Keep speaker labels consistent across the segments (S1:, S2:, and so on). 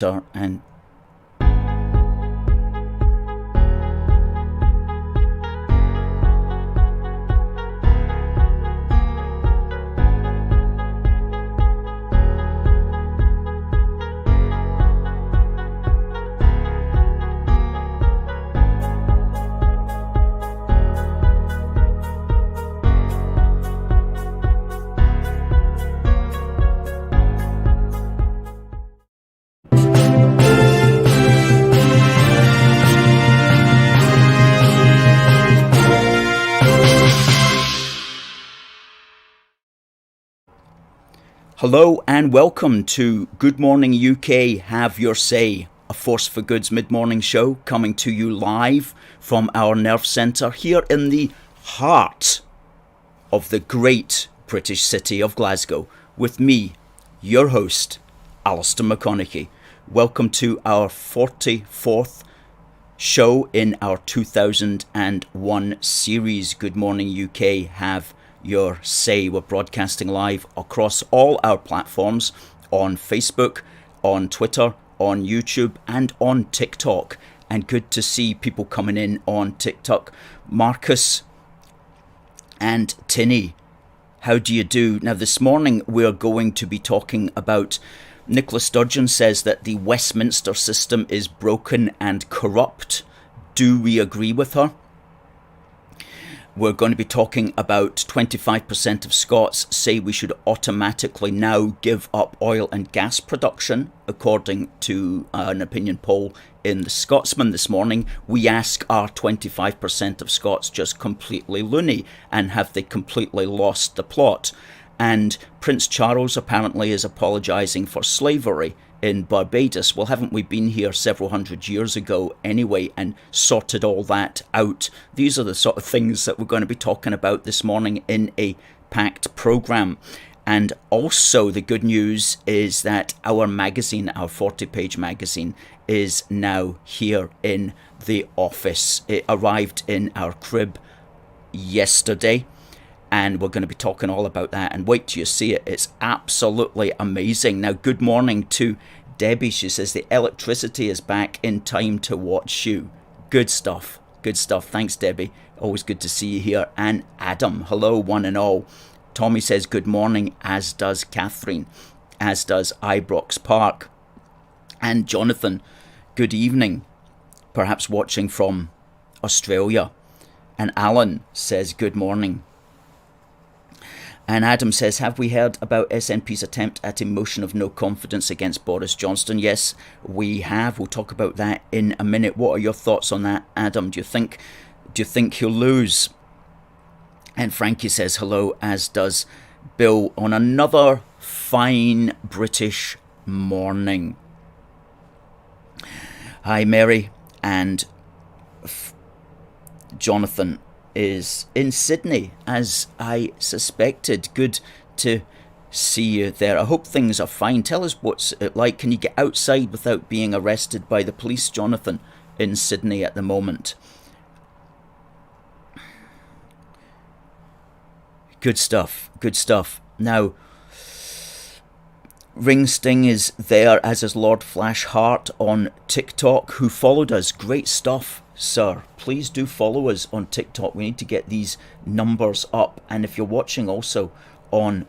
S1: and hello and welcome to Good Morning UK Have Your Say, a Force for Good's mid-morning show coming to you live from our nerve centre here in the heart of the great British city of Glasgow with me, your host, Alistair McConaughey. Welcome to our 44th show in our 2001 series, Good Morning UK Have Your Say. We're broadcasting live across all our platforms on Facebook, on Twitter, on YouTube and on TikTok. And good to see people coming in on TikTok. Marcus and Tinny, how do you do? Now this morning we're going to be talking about Nicola Sturgeon says that the Westminster system is broken and corrupt. Do we agree with her? We're going to be talking about 25% of Scots say we should automatically now give up oil and gas production, according to an opinion poll in the Scotsman this morning. We ask, are 25% of Scots just completely loony, and have they completely lost the plot? And Prince Charles apparently is apologising for slavery in Barbados. Well, haven't we been here several hundred years ago anyway and sorted all that out? These are the sort of things that we're going to be talking about this morning in a packed programme. And also the good news is that our magazine, our 40-page magazine, is now here in the office. It arrived in our crib yesterday, and we're going to be talking all about that, and wait till you see it. It's absolutely amazing. Now, good morning to Debbie. She says the electricity is back in time to watch you. Good stuff. Good stuff. Thanks, Debbie. Always good to see you here. And Adam, hello one and all. Tommy says good morning, as does Catherine, as does Ibrox Park. And Jonathan, good evening, perhaps watching from Australia. And Alan says good morning. And Adam says, have we heard about SNP's attempt at a motion of no confidence against Boris Johnson? Yes, we have. We'll talk about that in a minute. What are your thoughts on that, Adam? Do you think he'll lose? And Frankie says hello, as does Bill, on another fine British morning. Hi, Mary. And Jonathan is in Sydney, as I suspected. Good to see you there. I hope things are fine. Tell us what's it like. Can you get outside without being arrested by the police, Jonathan, in Sydney at the moment? Good stuff. Good stuff. Now, Ring Sting is there, as is Lord Flash Heart on TikTok, who followed us. Great stuff, sir. Please do follow us on TikTok. We need to get these numbers up. And if you're watching also on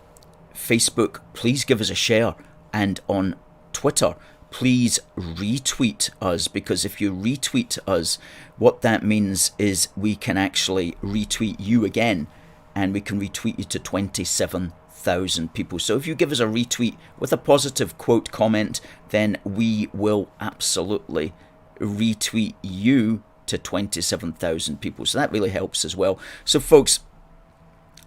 S1: Facebook, please give us a share. And on Twitter, please retweet us, because if you retweet us, what that means is we can actually retweet you again, and we can retweet you to 27,000 people. So if you give us a retweet with a positive quote comment, then we will absolutely retweet you to 27,000 people. So that really helps as well. So folks,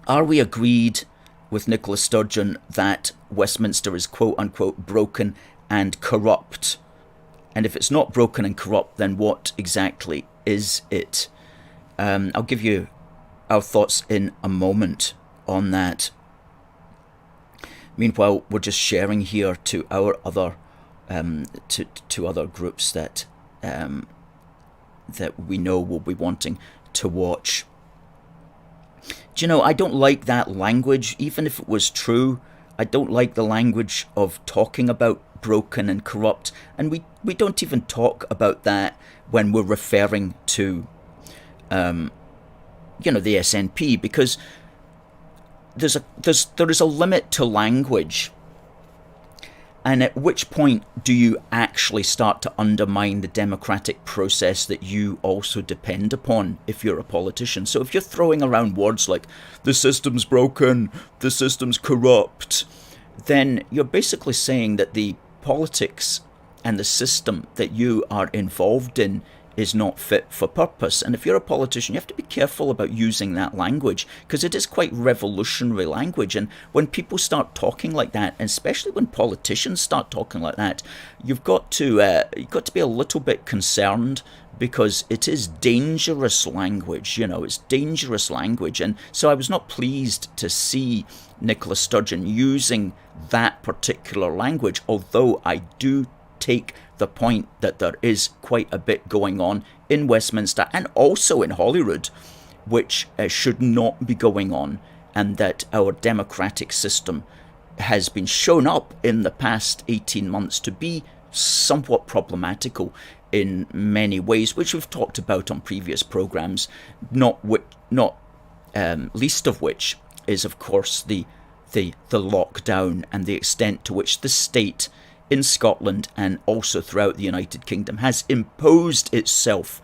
S1: are we agreed with Nicola Sturgeon that Westminster is quote unquote broken and corrupt? And if it's not broken and corrupt, then what exactly is it? I'll give you our thoughts in a moment on that. Meanwhile, we're just sharing here to our other to other groups that that we know will be wanting to watch. Do you know, I don't like that language, even if it was true. I don't like the language of talking about broken and corrupt, and we don't even talk about that when we're referring to the SNP, because there is a limit to language. And at which point do you actually start to undermine the democratic process that you also depend upon if you're a politician? So if you're throwing around words like, the system's broken, the system's corrupt, then you're basically saying that the politics and the system that you are involved in is not fit for purpose. And if you're a politician, you have to be careful about using that language, because it is quite revolutionary language. And when people start talking like that, and especially when politicians start talking like that, you've got to be a little bit concerned, because it is dangerous language. It's dangerous language. And so I was not pleased to see Nicola Sturgeon using that particular language, although I do take the point that there is quite a bit going on in Westminster and also in Holyrood, which should not be going on, and that our democratic system has been shown up in the past 18 months to be somewhat problematical in many ways, which we've talked about on previous programmes, not least of which is, of course, the lockdown and the extent to which the state in Scotland and also throughout the United Kingdom has imposed itself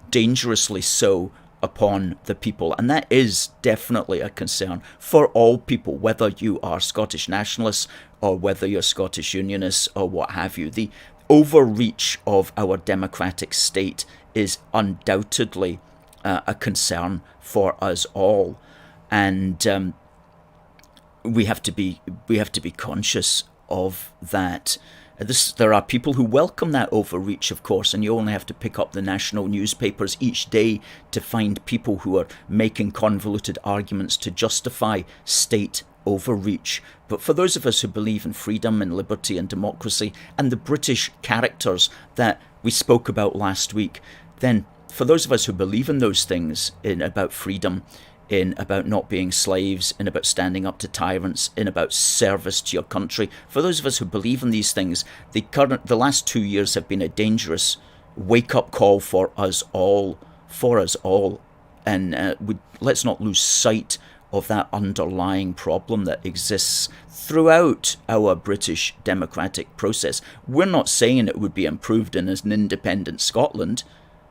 S1: dangerously so upon the people. And that is definitely a concern for all people, whether you are Scottish nationalists or whether you're Scottish unionists or what have you. The overreach of our democratic state is undoubtedly a concern for us all, and we have to be conscious of that. There are people who welcome that overreach, of course, and you only have to pick up the national newspapers each day to find people who are making convoluted arguments to justify state overreach. But for those of us who believe in freedom and liberty and democracy and the British characters that we spoke about last week, then for those of us who believe in those things, about freedom, in about not being slaves, in about standing up to tyrants, in about service to your country, for those of us who believe in these things, the last 2 years have been a dangerous wake-up call for us all, and let's not lose sight of that underlying problem that exists throughout our British democratic process. We're not saying it would be improved in an independent Scotland.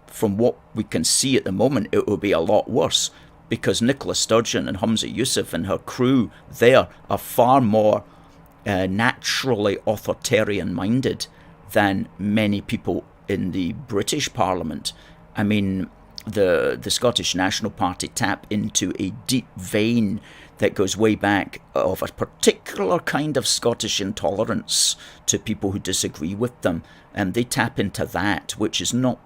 S1: From what we can see at the moment, it will be a lot worse, because Nicola Sturgeon and Humza Yousaf and her crew there are far more naturally authoritarian-minded than many people in the British Parliament. I mean, the Scottish National Party tap into a deep vein that goes way back of a particular kind of Scottish intolerance to people who disagree with them, and they tap into that, which is not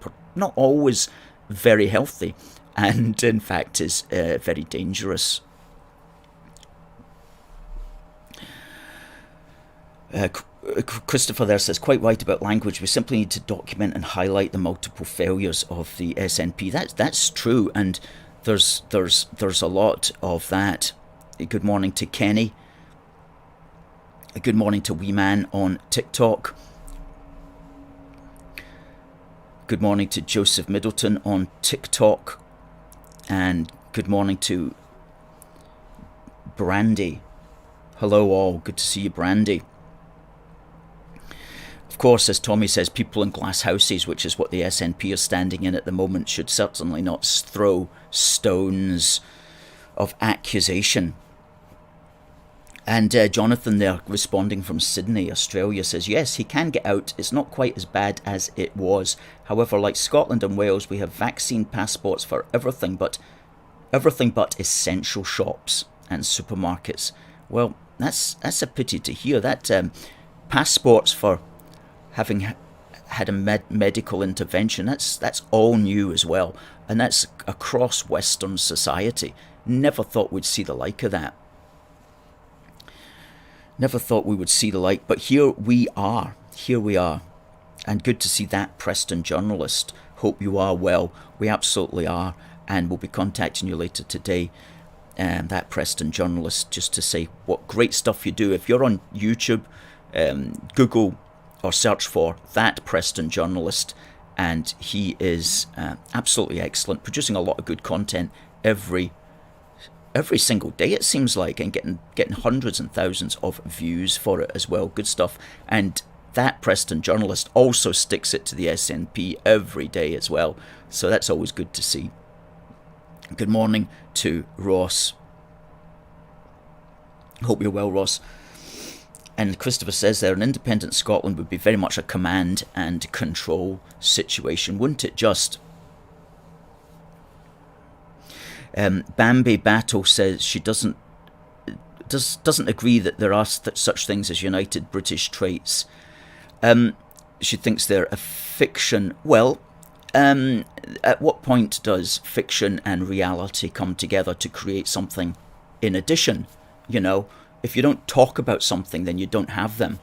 S1: always very healthy, and in fact is very dangerous. Christopher there says, quite right about language. We simply need to document and highlight the multiple failures of the SNP. That's true, and there's a lot of that. Good morning to Kenny. Good morning to Wee Man on TikTok. Good morning to Joseph Middleton on TikTok. And good morning to Brandy. Hello all, good to see you, Brandy. Of course, as Tommy says, people in glass houses, which is what the SNP are standing in at the moment, should certainly not throw stones of accusation. And Jonathan there, responding from Sydney, Australia, says, yes, he can get out. It's not quite as bad as it was. However, like Scotland and Wales, we have vaccine passports for everything but essential shops and supermarkets. Well, that's a pity to hear. That passports for having had a medical intervention, that's all new as well. And that's across Western society. Never thought we'd see the like of that. Never thought we would see the like, but here we are. And good to see that Preston journalist. Hope you are well. We absolutely are, and we'll be contacting you later today. That Preston journalist, just to say what great stuff you do. If you're on YouTube, Google or search for That Preston Journalist, and he is absolutely excellent, producing a lot of good content every single day, it seems like, and getting hundreds and thousands of views for it as well. Good stuff. And That Preston Journalist also sticks it to the SNP every day as well, so that's always good to see. Good morning to Ross. Hope you're well, Ross. And Christopher says there, an independent Scotland would be very much a command and control situation, wouldn't it just? Bambi Battle says she doesn't agree that there are such things as united British traits. She thinks they're a fiction. Well, at what point does fiction and reality come together to create something in addition? You know, if you don't talk about something, then you don't have them.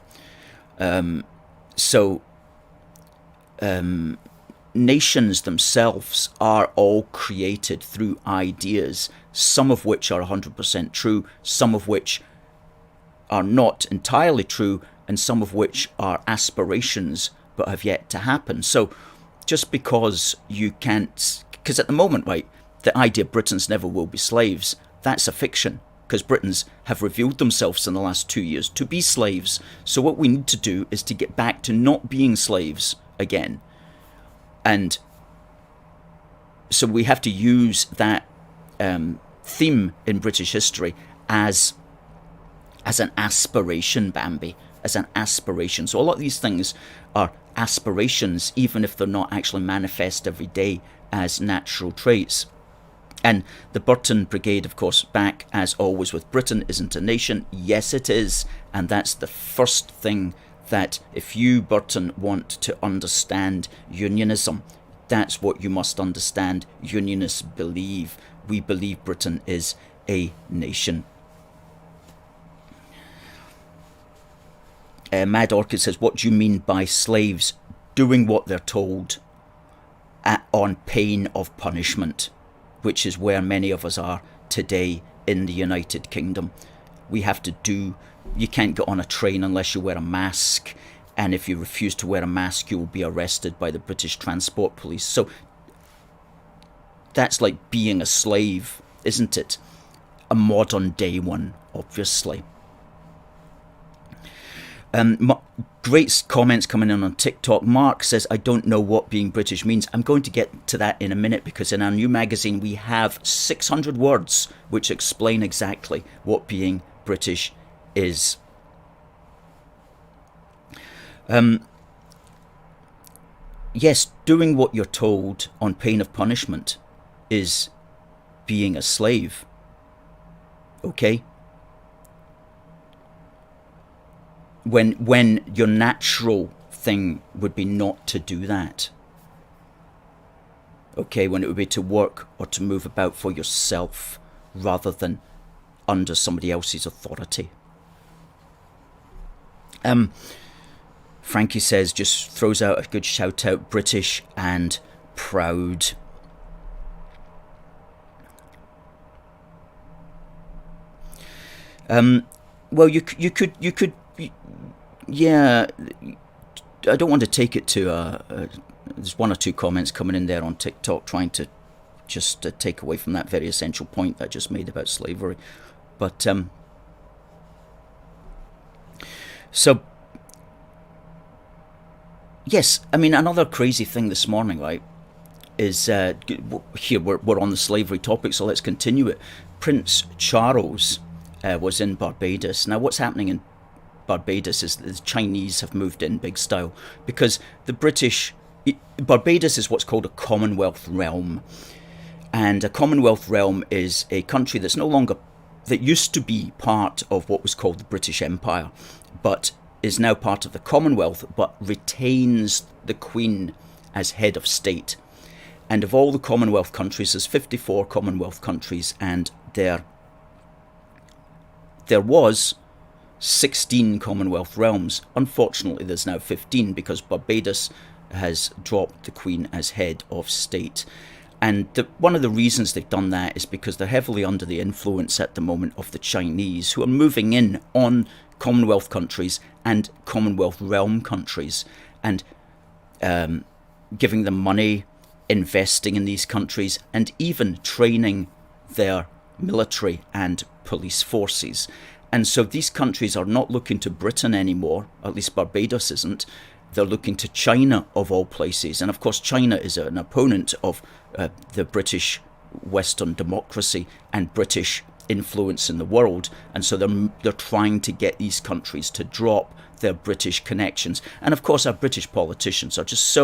S1: Nations themselves are all created through ideas, some of which are 100% true, some of which are not entirely true, and some of which are aspirations but have yet to happen. So just because you can't, because at the moment, right, the idea Britons never will be slaves, that's a fiction, because Britons have revealed themselves in the last 2 years to be slaves. So what we need to do is to get back to not being slaves again. And so we have to use that theme in British history as an aspiration, Bambi, as an aspiration. So a lot of these things are aspirations, even if they're not actually manifest every day as natural traits. And the Burton Brigade, of course, back as always with Britain isn't a nation. Yes, it is. And that's the first thing that if you, Burton, want to understand unionism, that's what you must understand. Unionists believe. We believe Britain is a nation. Mad Orchid says, what do you mean by slaves doing what they're told on pain of punishment? Which is where many of us are today in the United Kingdom. We have to do, you can't get on a train unless you wear a mask, and if you refuse to wear a mask, you will be arrested by the British Transport Police. So that's like being a slave, isn't it? A modern day one, obviously. Great comments coming in on TikTok. Mark says, I don't know what being British means. I'm going to get to that in a minute, because in our new magazine we have 600 words which explain exactly what being British is. Yes, doing what you're told on pain of punishment is being a slave. Okay? When your natural thing would be not to do that. Okay, when it would be to work or to move about for yourself rather than under somebody else's authority. Frankie says, just throws out a good shout out, British and proud. Well, you could. Yeah, I don't want to take it to there's one or two comments coming in there on TikTok trying to just take away from that very essential point that I just made about slavery. But so yes, I mean, another crazy thing this morning, right, is here we're on the slavery topic, so let's continue it. Prince Charles was in Barbados. Now, what's happening in Barbados is the Chinese have moved in big style, because the Barbados is what's called a Commonwealth realm, and a Commonwealth realm is a country that's no longer, that used to be part of what was called the British Empire, but is now part of the Commonwealth, but retains the Queen as head of state. And of all the Commonwealth countries, there's 54 Commonwealth countries, and there was 16 Commonwealth realms. Unfortunately, there's now 15 because Barbados has dropped the Queen as head of state. And one of the reasons they've done that is because they're heavily under the influence at the moment of the Chinese, who are moving in on Commonwealth countries and Commonwealth realm countries, and giving them money, investing in these countries, and even training their military and police forces. And so these countries are not looking to Britain anymore, at least Barbados isn't. They're looking to China, of all places. And of course, China is an opponent of the British Western democracy and British influence in the world. And so they're trying to get these countries to drop their British connections. And of course, our British politicians are just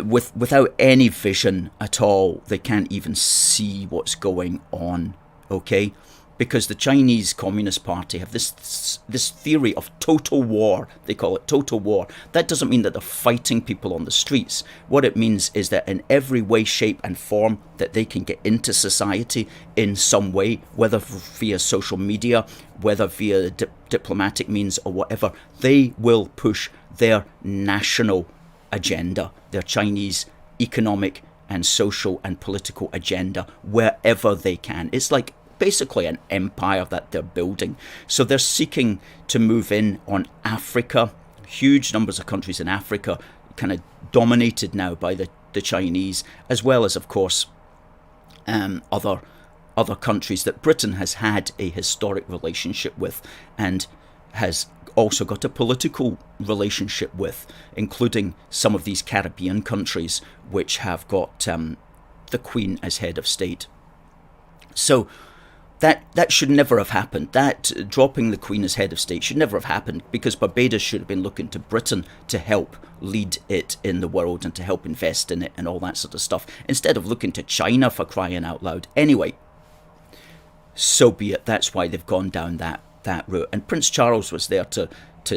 S1: without any vision at all. They can't even see what's going on, okay? Because the Chinese Communist Party have this theory of total war. They call it total war. That doesn't mean that they're fighting people on the streets. What it means is that in every way, shape and form that they can get into society in some way, whether via social media, whether via diplomatic means or whatever, they will push their national agenda, their Chinese economic and social and political agenda wherever they can. It's like basically an empire that they're building. So they're seeking to move in on Africa. Huge numbers of countries in Africa, kind of dominated now by the Chinese, as well as, of course, other countries that Britain has had a historic relationship with and has also got a political relationship with, including some of these Caribbean countries which have got the Queen as head of state. So that should never have happened. That dropping the Queen as head of state should never have happened, because Barbados should have been looking to Britain to help lead it in the world and to help invest in it and all that sort of stuff, instead of looking to China, for crying out loud. Anyway, so be it. That's why they've gone down that route. And Prince Charles was there to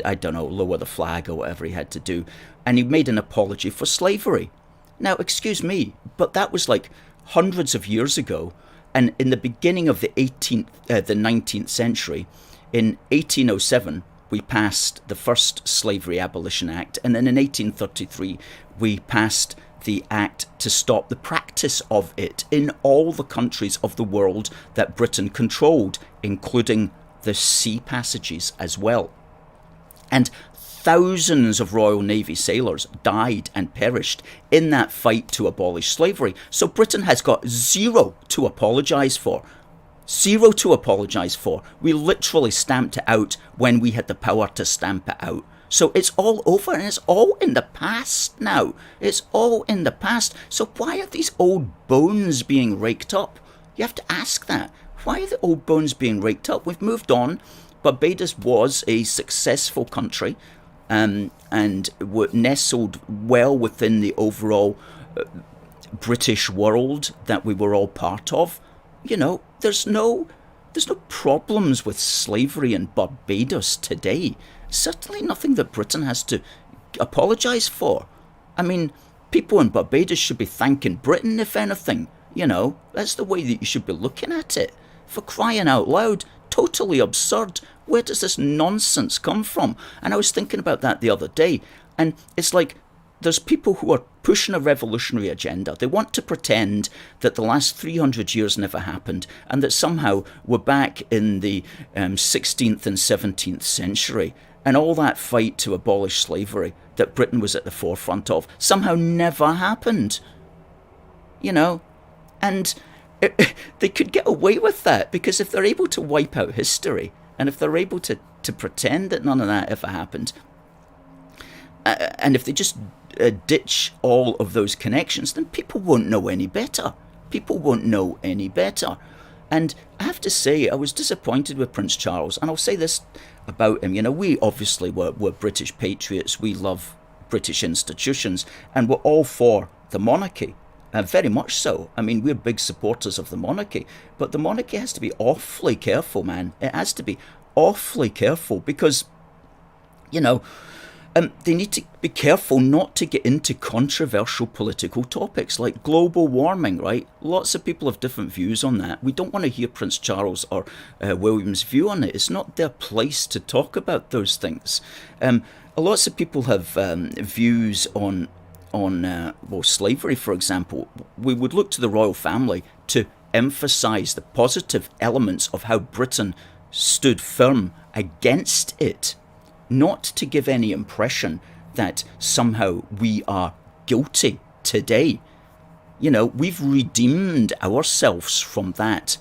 S1: I don't know, lower the flag or whatever he had to do, and he made an apology for slavery. Now, excuse me, but that was like hundreds of years ago. And in the beginning of the 19th century, in 1807, we passed the first Slavery Abolition Act. And then in 1833, we passed the act to stop the practice of it in all the countries of the world that Britain controlled, including the sea passages as well. And thousands of Royal Navy sailors died and perished in that fight to abolish slavery. So Britain has got zero to apologise for. Zero to apologise for. We literally stamped it out when we had the power to stamp it out. So it's all over and it's all in the past now. It's all in the past. So why are these old bones being raked up? You have to ask that. Why are the old bones being raked up? We've moved on. Barbados was a successful country. And were nestled well within the overall British world that we were all part of. You know, there's no problems with slavery in Barbados today. Certainly nothing that Britain has to apologise for. I mean, people in Barbados should be thanking Britain, if anything. You know, that's the way that you should be looking at it. For crying out loud, totally absurd. Where does this nonsense come from? And I was thinking about that the other day, and it's like there's people who are pushing a revolutionary agenda. They want to pretend that the last 300 years never happened and that somehow we're back in the 16th and 17th century, and all that fight to abolish slavery that Britain was at the forefront of somehow never happened. You know, and they could get away with that, because if they're able to wipe out history, and if they're able to pretend that none of that ever happened, and if they just ditch all of those connections, then people won't know any better. People won't know any better. And I have to say, I was disappointed with Prince Charles, and I'll say this about him. You know, we obviously were British patriots. We love British institutions, and we're all for the monarchy. Very much so. I mean, we're big supporters of the monarchy, but the monarchy has to be awfully careful, man. It has to be awfully careful, because, you know, they need to be careful not to get into controversial political topics like global warming, right? Lots of people have different views on that. We don't want to hear Prince Charles or William's view on it. It's not their place to talk about those things. Lots of people have views on slavery, for example. We would look to the royal family to emphasise the positive elements of how Britain stood firm against it, not to give any impression that somehow we are guilty today. You know, we've redeemed ourselves from that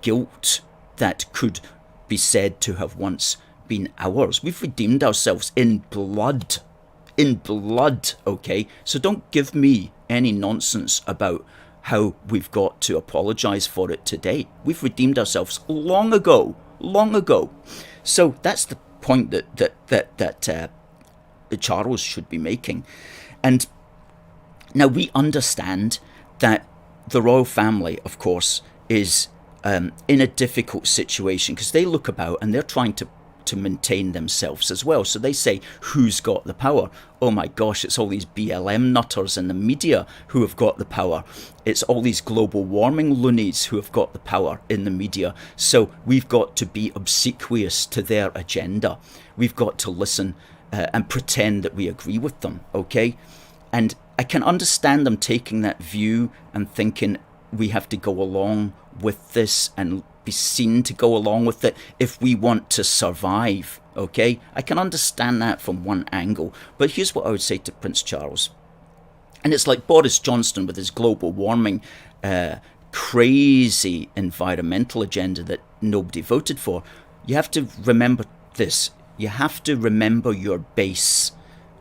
S1: guilt that could be said to have once been ours. We've redeemed ourselves in blood. In blood, okay? So don't give me any nonsense about how we've got to apologise for it today. We've redeemed ourselves long ago. So that's the point that Charles should be making. And now we understand that the royal family, of course, is in a difficult situation because they look about and they're trying to maintain themselves as well. So they say, who's got the power? Oh my gosh, it's all these BLM nutters in the media who have got the power. It's all these global warming loonies who have got the power in the media. So we've got to be obsequious to their agenda. We've got to listen and pretend that we agree with them, okay? And I can understand them taking that view and thinking we have to go along with this and be seen to go along with it if we want to survive, okay? I can understand that from one angle, but here's what I would say to Prince Charles. And it's like Boris Johnson with his global warming, crazy environmental agenda that nobody voted for. You have to remember this. You have to remember your base,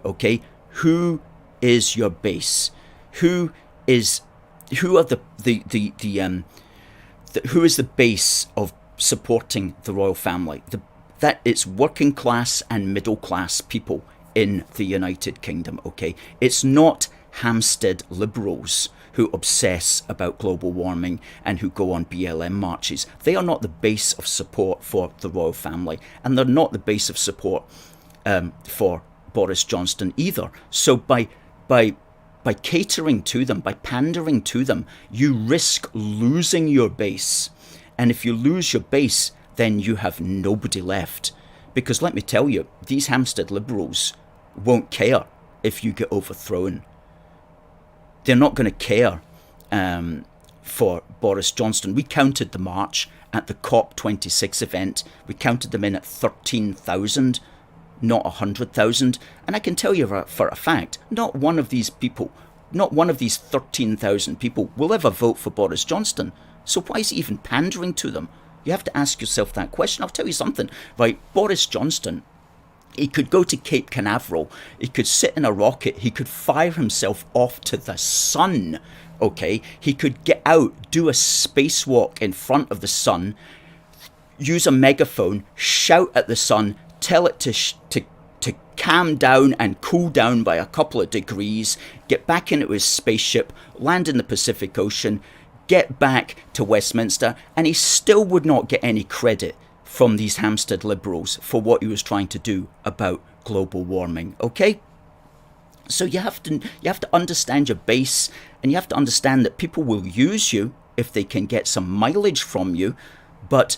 S1: okay? Who is your base? Who is the base of supporting the royal family? That it's working class and middle class people in the United Kingdom, okay? It's not Hampstead liberals who obsess about global warming and who go on BLM marches. They are not the base of support for the royal family, and they're not the base of support for Boris Johnson either. So by catering to them, by pandering to them, you risk losing your base. And if you lose your base, then you have nobody left. Because let me tell you, these Hampstead liberals won't care if you get overthrown. They're not going to care for Boris Johnson. We counted the march at the COP26 event. We counted them in at 13,000. Not 100,000, and I can tell you for a fact, not one of these 13,000 people will ever vote for Boris Johnson. So why is he even pandering to them? You have to ask yourself that question. I'll tell you something, right? Boris Johnson, he could go to Cape Canaveral, he could sit in a rocket, he could fire himself off to the sun, okay? He could get out, do a spacewalk in front of the sun, use a megaphone, shout at the sun, tell it to calm down and cool down by a couple of degrees, get back into his spaceship, land in the Pacific Ocean, get back to Westminster, and he still would not get any credit from these Hampstead liberals for what he was trying to do about global warming, okay? So you have to understand your base, and you have to understand that people will use you if they can get some mileage from you, but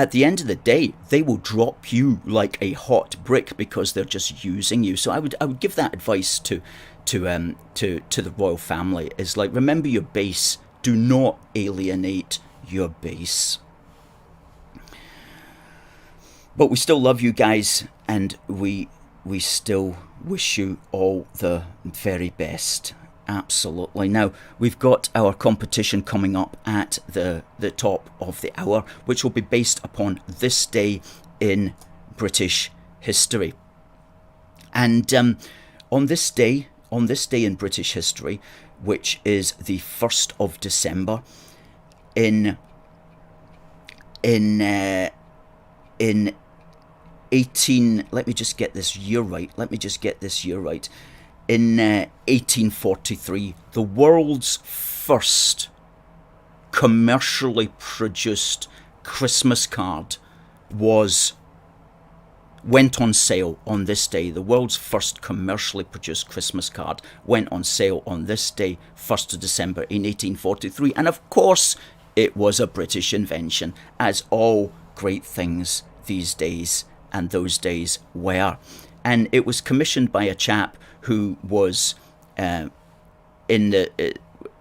S1: at the end of the day, they will drop you like a hot brick because they're just using you. So I would give that advice to the royal family, is like, remember your base. Do not alienate your base. But we still love you guys, and we still wish you all the very best. Absolutely. Now, we've got our competition coming up at the top of the hour, which will be based upon this day in British history. And on this day in British history, which is the 1st of December, in 18, let me just get this year right. In 1843, the world's first commercially produced Christmas card went on sale on this day. The world's first commercially produced Christmas card went on sale on this day, 1st of December in 1843. And of course, it was a British invention, as all great things these days and those days were. And it was commissioned by a chap who was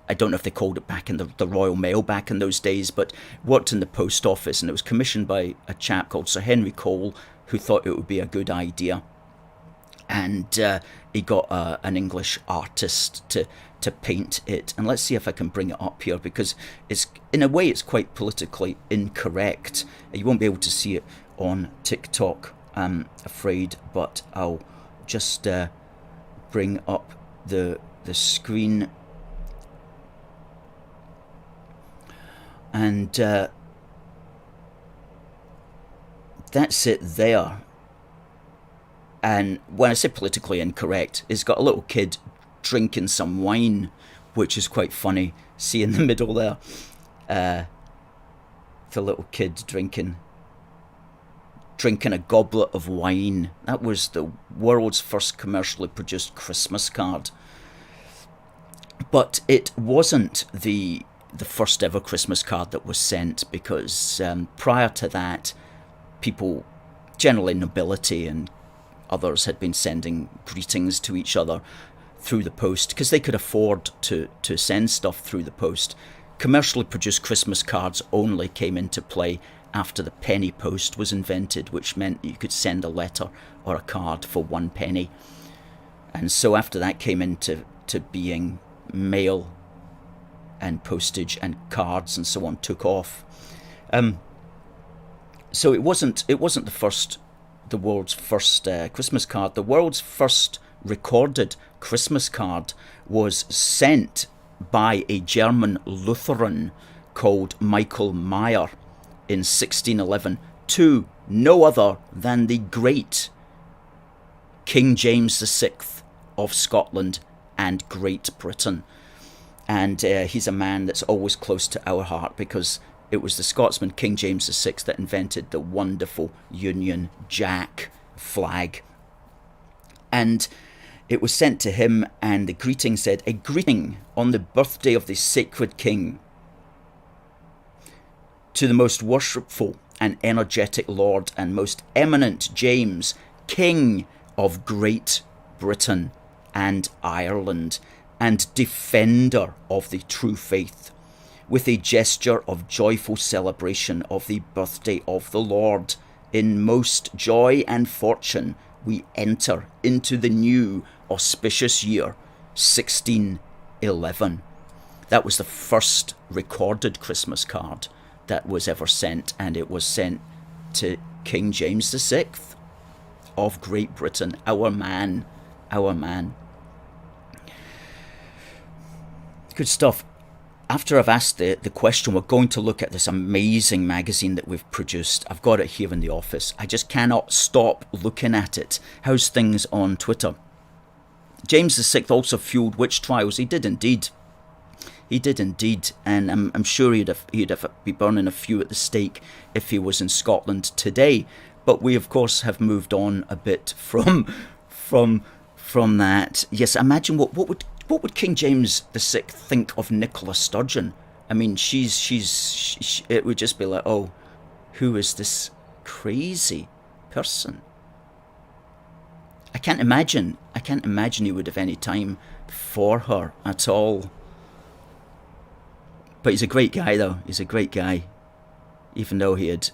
S1: I don't know if they called it back in the Royal Mail back in those days, but worked in the post office, and it was commissioned by a chap called Sir Henry Cole, who thought it would be a good idea. And he got an English artist to paint it. And let's see if I can bring it up here, because it's, in a way, it's quite politically incorrect. You won't be able to see it on TikTok, I'm afraid, but I'll just bring up the screen. And that's it there. And when I say politically incorrect, it's got a little kid drinking some wine, which is quite funny. See in the middle there, the little kid drinking a goblet of wine. That was the world's first commercially produced Christmas card. But it wasn't the first ever Christmas card that was sent, because prior to that, people, generally nobility and others, had been sending greetings to each other through the post, because they could afford to send stuff through the post. Commercially produced Christmas cards only came into play after the penny post was invented, which meant you could send a letter or a card for 1 penny. And so after that came into being, mail and postage and cards and so on took off. So it wasn't the world's first Christmas card. The world's first recorded Christmas card was sent by a German Lutheran called Michael Meyer in 1611 to no other than the great King James VI of Scotland and Great Britain. And he's a man that's always close to our heart, because it was the Scotsman King James VI that invented the wonderful Union Jack flag. And it was sent to him, and the greeting said, "A greeting on the birthday of the sacred king to the most worshipful and energetic Lord and most eminent James, King of Great Britain and Ireland, and defender of the true faith, with a gesture of joyful celebration of the birthday of the Lord. In most joy and fortune we enter into the new auspicious year, 1611. That was the first recorded Christmas card that was ever sent, and it was sent to King James VI of Great Britain, our man. Good stuff. After I've asked the question, we're going to look at this amazing magazine that we've produced. I've got it here in the office. I just cannot stop looking at it. How's things on Twitter? James VI also fueled witch trials. He did indeed. And I'm sure he'd be burning a few at the stake if he was in Scotland today. But we, of course, have moved on a bit from that. Yes, imagine what would King James VI think of Nicola Sturgeon? I mean, it would just be like, oh, who is this crazy person? I can't imagine he would have any time for her at all. But he's a great guy, though. He's a great guy, even though he had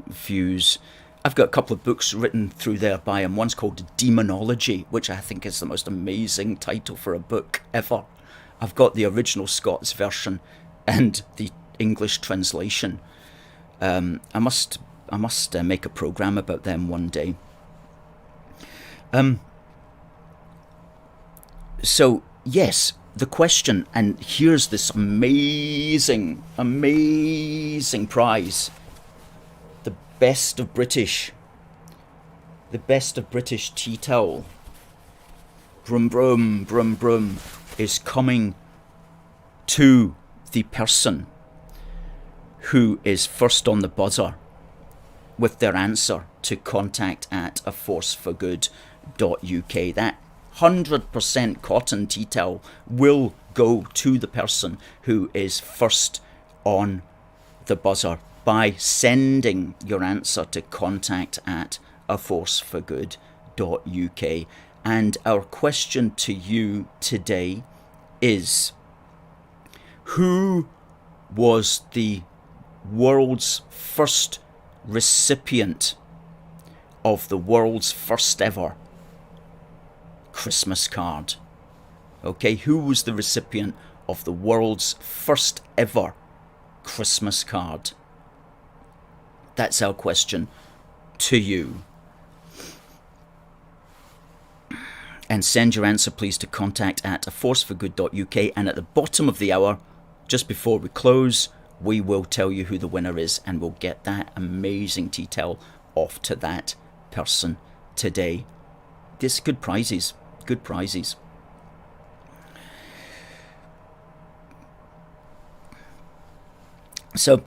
S1: views. I've got a couple of books written through there by him. One's called Demonology, which I think is the most amazing title for a book ever. I've got the original Scots version and the English translation. I must make a program about them one day. So yes, the question, and here's this amazing prize. The best of British tea towel. Brum brum brum brum is coming to the person who is first on the buzzer with their answer to contact@aforceforgood.uk. That 100% cotton tea towel will go to the person who is first on the buzzer by sending your answer to contact@aforceforgood.uk. And our question to you today is, who was the world's first recipient of the world's first ever Christmas card? Okay, who was the recipient of the world's first ever Christmas card? That's our question to you. And send your answer please to contact@aforceforgood.uk, and at the bottom of the hour, just before we close, we will tell you who the winner is, and we'll get that amazing tea towel off to that person today. This good prizes, good prizes. So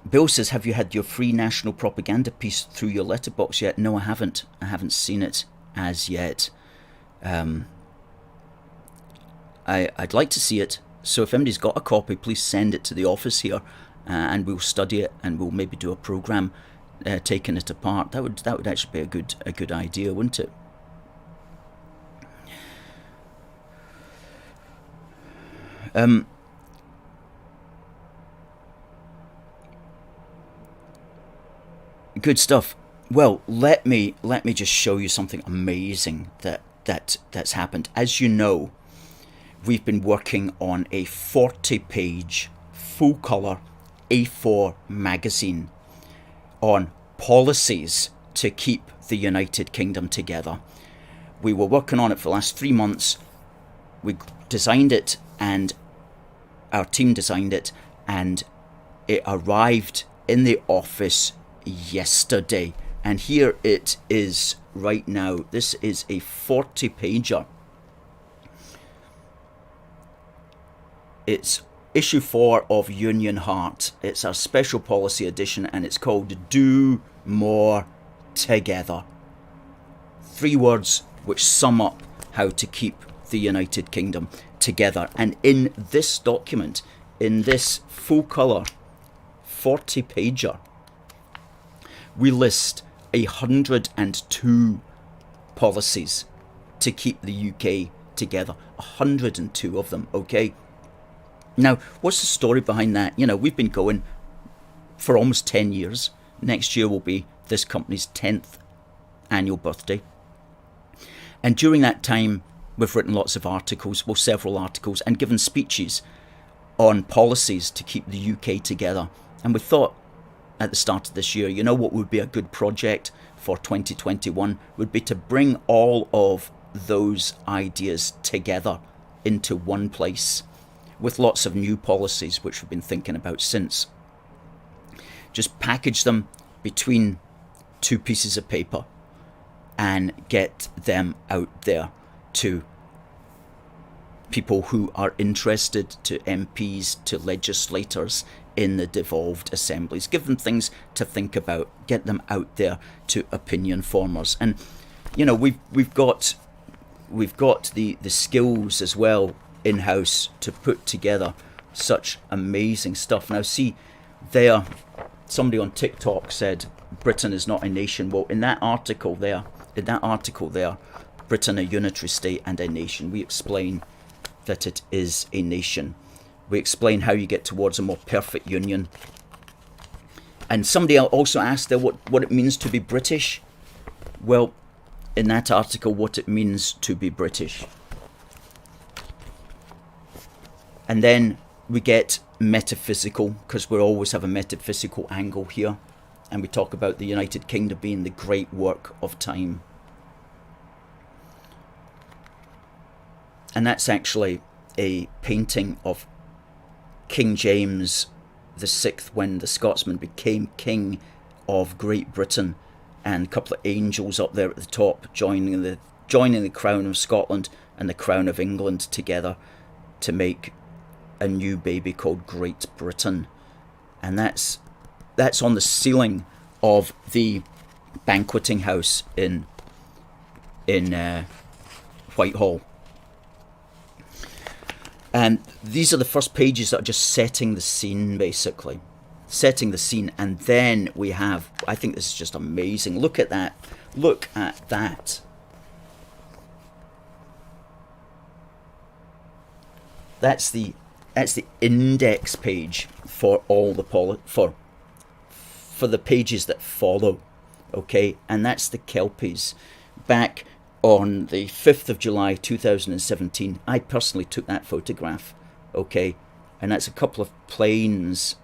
S1: Bill says, have you had your free national propaganda piece through your letterbox yet? No, I haven't. I haven't seen it as yet. I'd like to see it. So if anybody's got a copy, please send it to the office here, and we'll study it, and we'll maybe do a program taking it apart. That would actually be a good idea, wouldn't it? Good stuff. Well, let me just show you something amazing that's happened. As you know, we've been working on a 40-page full-color A4 magazine on policies to keep the United Kingdom together. We were working on it for the last 3 months. We designed it, and our team designed it, and it arrived in the office yesterday, and here it is right now. This is a 40-pager. It's issue 4 of Union Heart. It's our special policy edition, and it's called Do More Together. 3 words which sum up how to keep the United Kingdom together. And in this document, in this full colour 40-pager, we list 102 policies to keep the UK together. 102 of them, okay? Now, what's the story behind that? You know, we've been going for almost 10 years. Next year will be this company's 10th annual birthday. And during that time, we've written lots of articles, well, several articles, and given speeches on policies to keep the UK together. And we thought, at the start of this year, you know what would be a good project for 2021 would be to bring all of those ideas together into one place with lots of new policies which we've been thinking about since. Just package them between 2 pieces of paper and get them out there to people who are interested, to MPs, to legislators in the devolved assemblies. Give them things to think about. Get them out there to opinion formers. And you know, we've got the skills as well in-house to put together such amazing stuff. Now see, there, somebody on TikTok said Britain is not a nation. Well, in that article there, Britain a unitary state and a nation, we explain that it is a nation. We explain how you get towards a more perfect union. And somebody also asked there what it means to be British. Well, in that article, what it means to be British. And then we get metaphysical, because we always have a metaphysical angle here. And we talk about the United Kingdom being the great work of time. And that's actually a painting of King James VI when the Scotsman became King of Great Britain, and a couple of angels up there at the top joining the crown of Scotland and the crown of England together to make a new baby called Great Britain. And that's on the ceiling of the banqueting house in Whitehall. And these are the first pages that are just setting the scene, basically. Setting the scene. And then we have, I think this is just amazing. Look at that. Look at that. That's the index page for all the for the pages that follow, okay? And that's the Kelpies. Back on the 5th of July 2017, I personally took that photograph, okay? And that's a couple of planes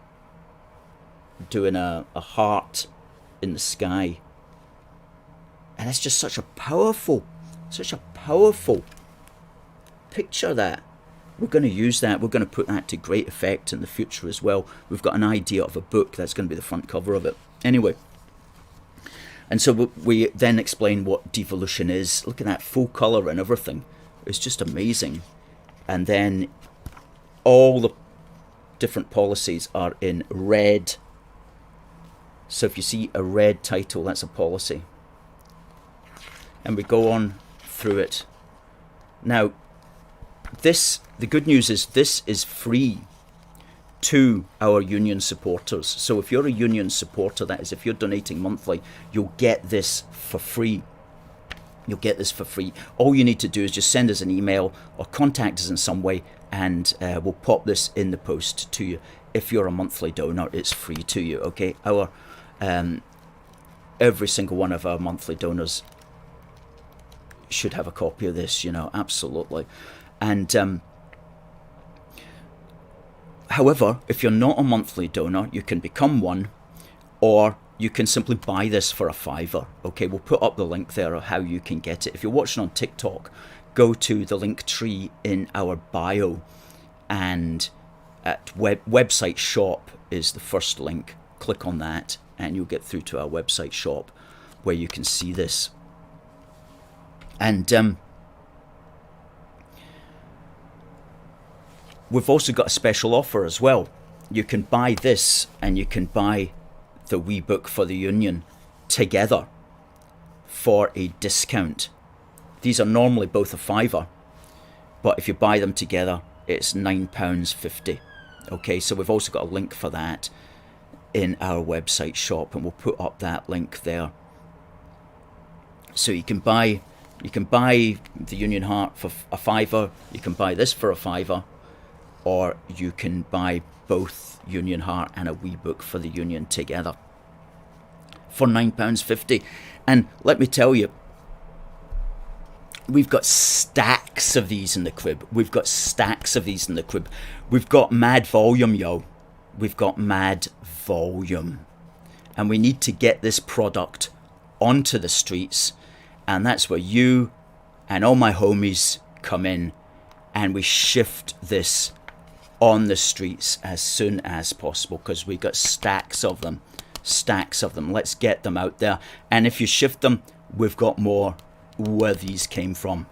S1: doing a heart in the sky. And it's just such a powerful picture that. We're going to use that. We're going to put that to great effect in the future as well. We've got an idea of a book that's going to be the front cover of it. Anyway, and so we then explain what devolution is. Look at that full colour and everything. It's just amazing. And then all the different policies are in red. So if you see a red title, that's a policy. And we go on through it. Now, the good news is this is free to our union supporters. So if you're a union supporter, that is, if you're donating monthly, you'll get this for free. You'll get this for free. All you need to do is just send us an email or contact us in some way, and we'll pop this in the post to you. If you're a monthly donor, it's free to you, okay? Our every single one of our monthly donors should have a copy of this, absolutely. And however, if you're not a monthly donor, you can become one, or you can simply buy this for a $5. Okay, we'll put up the link there of how you can get it. If you're watching on TikTok, go to the link tree in our bio, and at website shop is the first link. Click on that, and you'll get through to our website shop where you can see this. And we've also got a special offer as well. You can buy this and you can buy the wee book for the union together for a discount. These are normally both a $5, but if you buy them together, it's £9.50. Okay, so we've also got a link for that in our website shop, and we'll put up that link there. So you can buy the Union Heart for a $5, you can buy this for a $5, or you can buy both Union Heart and a wee book for the union together for £9.50. And let me tell you, we've got stacks of these in the crib. We've got mad volume, yo. We've got mad volume. And we need to get this product onto the streets. And that's where you and all my homies come in, and we shift this on the streets as soon as possible, because we got stacks of them. Let's get them out there. And if you shift them, we've got more where these came from.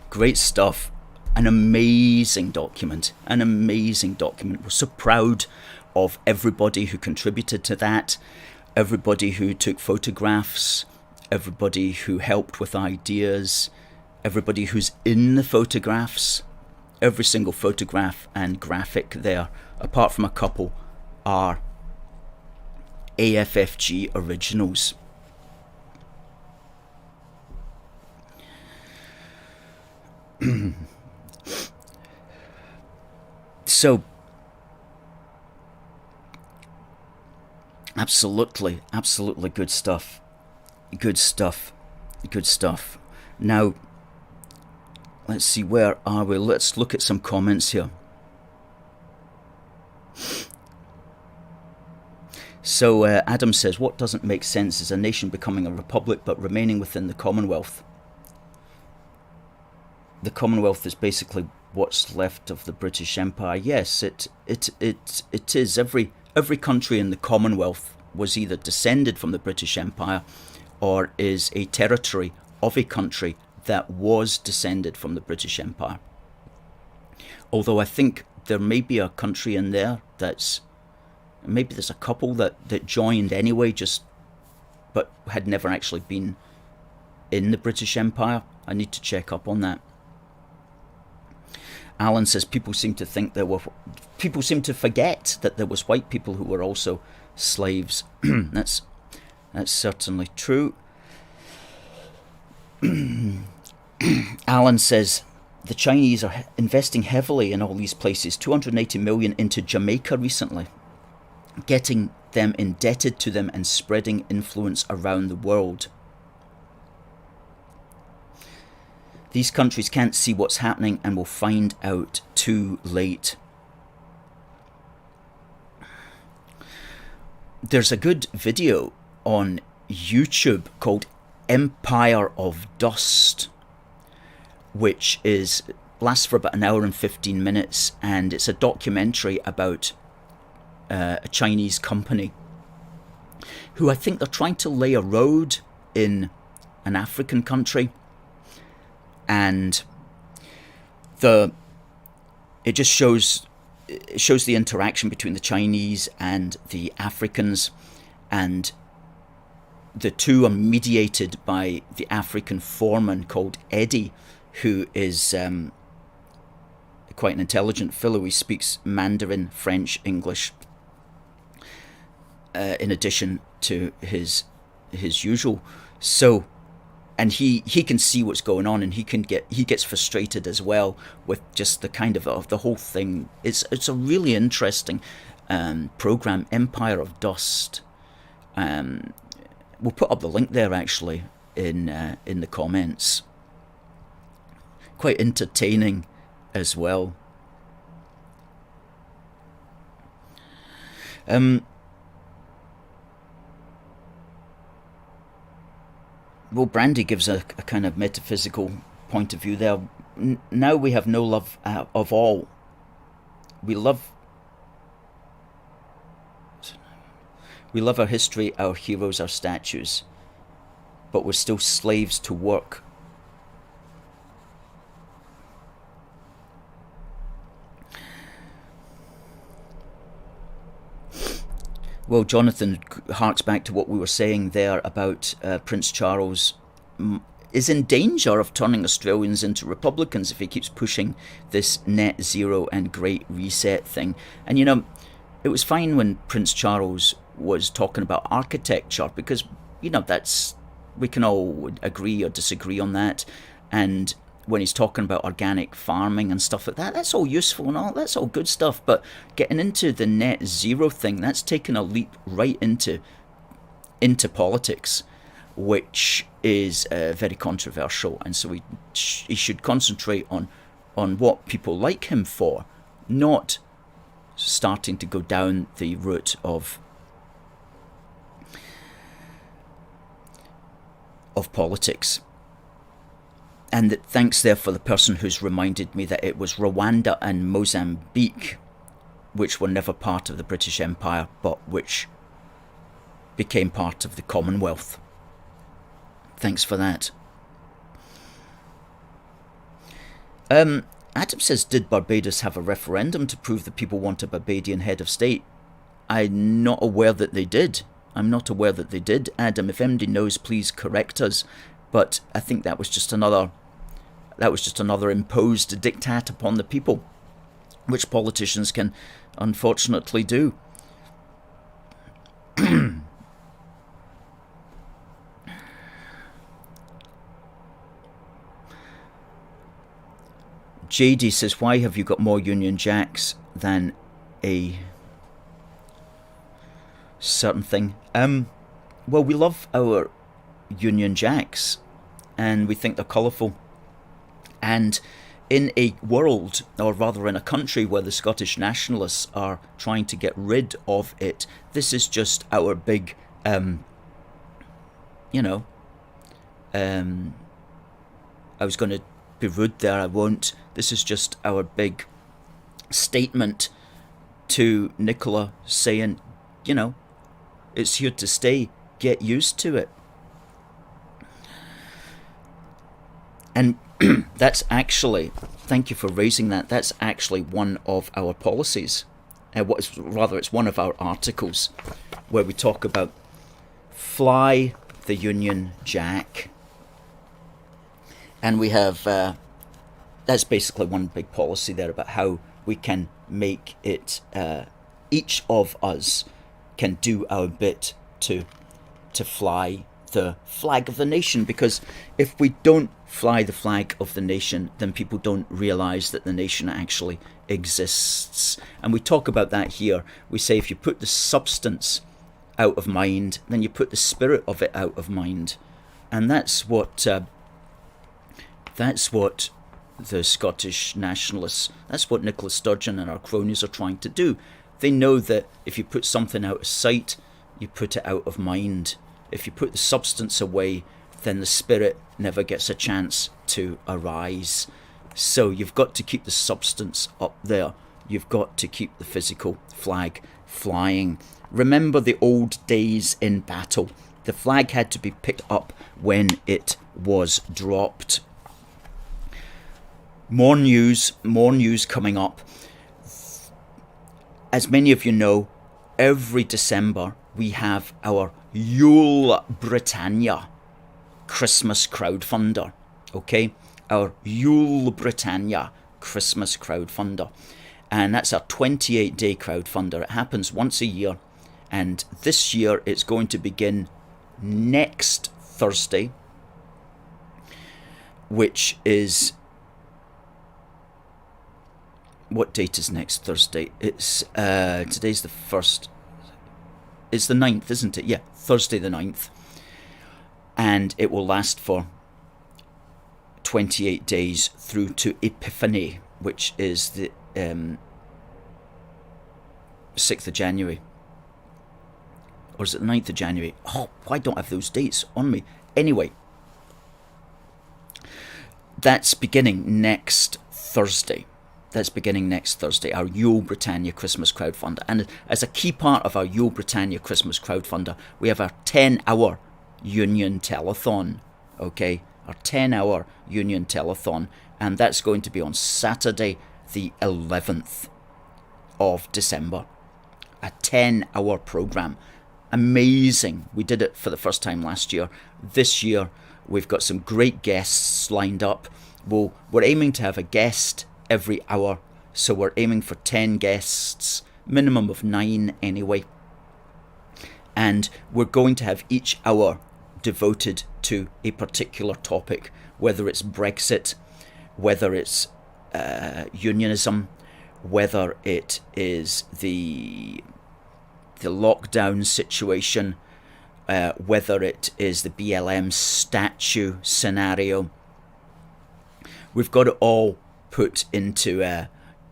S1: Great stuff. An amazing document. We're so proud of everybody who contributed to that, everybody who took photographs, everybody who helped with ideas, everybody who's in the photographs. Every single photograph and graphic there, apart from a couple, are AFFG originals. So, absolutely good stuff. Now, let's see, where are we? Let's look at some comments here. So Adam says, what doesn't make sense is a nation becoming a republic but remaining within the Commonwealth. The Commonwealth is basically what's left of the British Empire. Yes, it is. Every country in the Commonwealth was either descended from the British Empire or is a territory of a country that was descended from the British Empire. Although I think there may be a country in there maybe there's a couple that joined anyway, but had never actually been in the British Empire. I need to check up on that. Alan says people seem to forget that there was white people who were also slaves. That's certainly true. Alan says the Chinese are investing heavily in all these places, 280 million into Jamaica recently, getting them indebted to them and spreading influence around the world. These countries can't see what's happening and will find out too late. There's a good video on YouTube called Empire of Dust, which lasts for about an hour and 15 minutes, and it's a documentary about a Chinese company who I think they're trying to lay a road in an African country, and it just shows the interaction between the Chinese and the Africans, and the two are mediated by the African foreman called Eddie, who is quite an intelligent fellow. He speaks Mandarin, French, English, in addition to his usual. So, and he can see what's going on, and he gets frustrated as well with just the kind of the whole thing. It's a really interesting program, Empire of Dust. We'll put up the link there actually in the comments. Quite entertaining as well. Well, Brandy gives a kind of metaphysical point of view there. Now we have no love of all. We love our history, our heroes, our statues, but we're still slaves to work. Well, Jonathan harks back to what we were saying there about Prince Charles is in danger of turning Australians into Republicans if he keeps pushing this net zero and great reset thing. And you know, it was fine when Prince Charles was talking about architecture, because you know, we can all agree or disagree on that. And when he's talking about organic farming and stuff like that, that's all useful and all, that's all good stuff. But getting into the net zero thing, that's taken a leap right into politics, which is very controversial. And so he should concentrate on what people like him for, not starting to go down the route of politics. And thanks there for the person who's reminded me that it was Rwanda and Mozambique, which were never part of the British Empire, but which became part of the Commonwealth. Thanks for that. Adam says, did Barbados have a referendum to prove that people want a Barbadian head of state? I'm not aware that they did. Adam, if MD knows, please correct us. But I think that was just another imposed diktat upon the people, which politicians can unfortunately do. JD says, why have you got more Union Jacks than a certain thing? Well, we love our Union Jacks and we think they're colourful. And in a world, or rather in a country where the Scottish nationalists are trying to get rid of it, this is just our big, I was going to be rude there, I won't. This is just our big statement to Nicola saying, it's here to stay, get used to it. And that's actually, thank you for raising that, that's actually one of our policies. It's one of our articles where we talk about fly the Union Jack. And we have, that's basically one big policy there about how we can make it, each of us can do our bit to fly the flag of the nation, because if we don't fly the flag of the nation, then people don't realise that the nation actually exists. And we talk about that here. We say if you put the substance out of mind, then you put the spirit of it out of mind. And that's what the Scottish nationalists, that's what Nicola Sturgeon and our cronies are trying to do. They know that if you put something out of sight, you put it out of mind. If you put the substance away, then the spirit never gets a chance to arise. So you've got to keep the substance up there. You've got to keep the physical flag flying. Remember the old days in battle. The flag had to be picked up when it was dropped. More news coming up. As many of you know, every December we have our Yule Britannia Christmas crowdfunder. Okay, our Yule Britannia Christmas crowdfunder, and that's our 28-day crowdfunder. It happens once a year, and this year it's going to begin next Thursday, which is, what date is next Thursday? It's today's the 1st. It's the 9th, isn't it? Yeah, Thursday the 9th. And it will last for 28 days through to Epiphany, which is the 6th of January. Or is it the 9th of January? Oh, why don't I have those dates on me? Anyway, that's beginning next Thursday. Our Yule Britannia Christmas crowdfunder. And as a key part of our Yule Britannia Christmas crowdfunder, we have our 10-hour union telethon. Okay, our 10-hour union telethon. And that's going to be on Saturday, the 11th of December. A 10-hour program. Amazing. We did it for the first time last year. This year, we've got some great guests lined up. We're aiming to have a guest every hour, so we're aiming for 10 guests, minimum of 9 anyway, and we're going to have each hour devoted to a particular topic, whether it's Brexit, whether it's unionism, whether it is the lockdown situation, whether it is the BLM statue scenario. We've got it all put into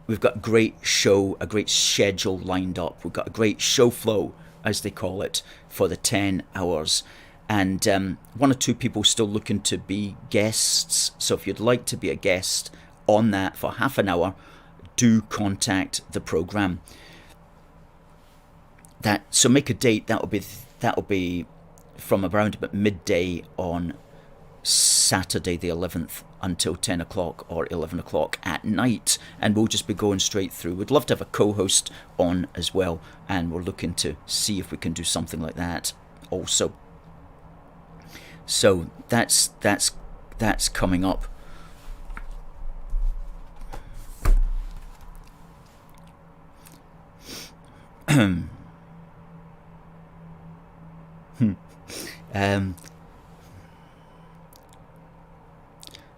S1: we've got a great schedule lined up. We've got a great show flow, as they call it, for the 10 hours. And one or two people still looking to be guests. So if you'd like to be a guest on that for half an hour, do contact the program. So make a date. That'll be from around about midday on Saturday the 11th until 10 o'clock or 11 o'clock at night, and we'll just be going straight through. We'd love to have a co-host on as well, and we're looking to see if we can do something like that also. So that's coming up.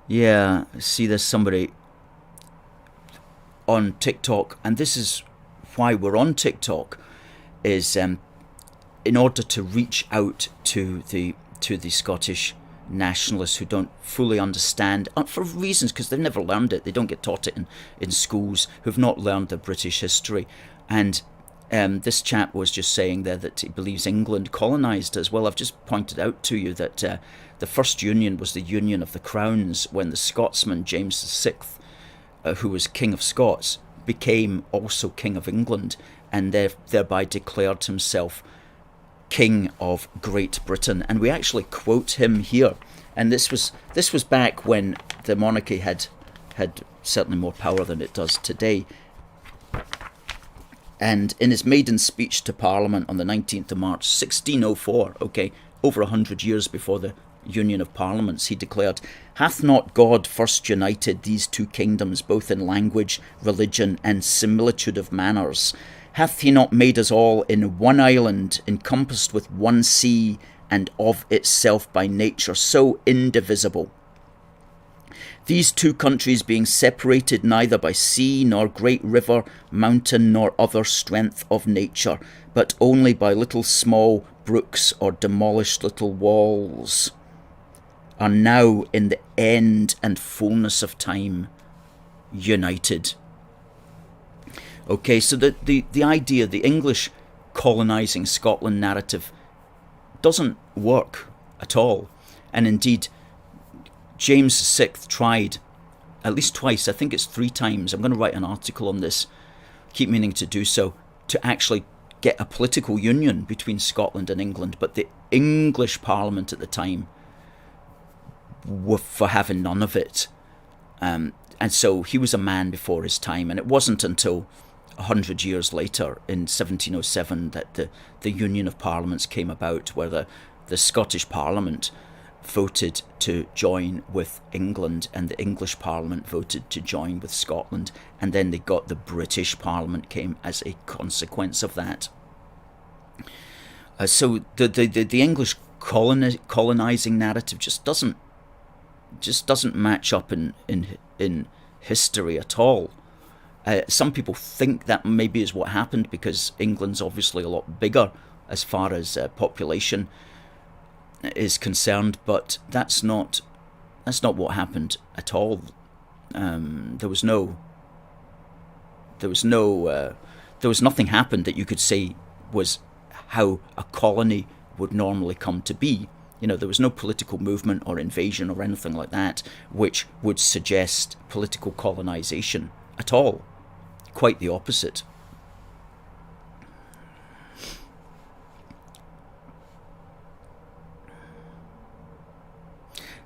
S1: Yeah, see, there's somebody on TikTok, and this is why we're on TikTok, is in order to reach out to the Scottish nationalists who don't fully understand, for reasons, because they've never learned it, they don't get taught it in schools, who've not learned the British history. And this chap was just saying there that he believes England colonised as well. I've just pointed out to you that the first union was the Union of the Crowns, when the Scotsman James VI, who was King of Scots, became also King of England, and thereby declared himself King of Great Britain. And we actually quote him here. And this was back when the monarchy had certainly more power than it does today. And in his maiden speech to Parliament on the 19th of March 1604, okay, over 100 years before the Union of Parliaments, he declared, "Hath not God first united these two kingdoms, both in language, religion, and similitude of manners? Hath he not made us all in one island, encompassed with one sea, and of itself by nature so indivisible. These two countries being separated neither by sea nor great river, mountain nor other strength of nature, but only by little small brooks or demolished little walls, are now in the end and fullness of time united. Okay, so the idea, the English colonising Scotland narrative doesn't work at all. And indeed, James VI tried at least twice, I think it's 3 times, I'm going to write an article on this, keep meaning to do so, to actually get a political union between Scotland and England. But the English Parliament at the time were for having none of it. And so he was a man before his time, and it wasn't until 100 years later, in 1707, that the Union of Parliaments came about, where the Scottish Parliament voted to join with England, and the English Parliament voted to join with Scotland, and then they got the British Parliament came as a consequence of that. So the English colonising narrative just doesn't match up in history at all. Some people think that maybe is what happened because England's obviously a lot bigger as far as population is concerned, but that's not what happened at all. There was nothing happened that you could say was how a colony would normally come to be. You know, there was no political movement or invasion or anything like that which would suggest political colonization at all. Quite the opposite.